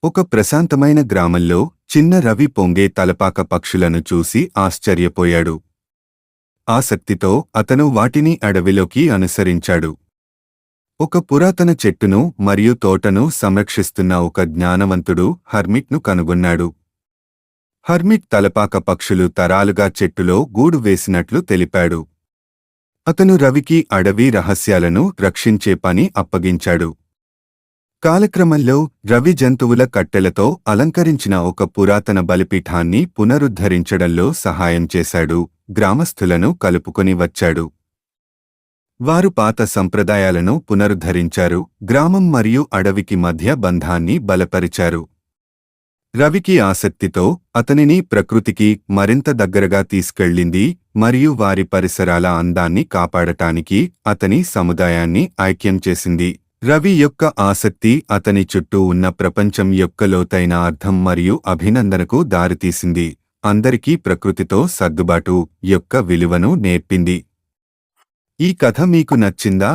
ఒక ప్రశాంతమైన గ్రామంలో చిన్న రవి పొంగే తలపాక పక్షులను చూసి ఆశ్చర్యపోయాడు. ఆసక్తితో అతను వాటిని అడవిలోకి అనుసరించాడు. ఒక పురాతన చెట్టును మరియు తోటను సంరక్షిస్తున్న ఒక జ్ఞానవంతుడు హర్మిట్ను కనుగొన్నాడు. హర్మిట్ తలపాక పక్షులు తరాలుగా చెట్టులో గూడు వేసినట్లు తెలిపాడు. అతను రవికి అడవి రహస్యాలను రక్షించే పని అప్పగించాడు. కాలక్రమంలో రవి జంతువుల కట్టెలతో అలంకరించిన ఒక పురాతన బలిపీఠాన్ని పునరుద్ధరించడంలో సహాయం చేశాడు. గ్రామస్థులను కలుపుకొని వచ్చాడు. వారు పాత సంప్రదాయాలను పునరుద్ధరించారు. గ్రామం మరియు అడవికి మధ్య బంధాన్ని బలపరిచారు. రవికి ఆసక్తితో అతనిని ప్రకృతికి మరింత దగ్గరగా తీసుకెళ్ళింది మరియు వారి పరిసరాల అందాన్ని కాపాడటానికి అతని సముదాయాన్ని ఐక్యం చేసింది. రవి యొక్క ఆసక్తి అతని చుట్టూ ఉన్న ప్రపంచం యొక్క లోతైన అర్థం మరియు అభినందనకు దారితీసింది. అందరికీ ప్రకృతితో సర్దుబాటు యొక్క విలువను నేర్పింది. ఈ కథ మీకు నచ్చిందా?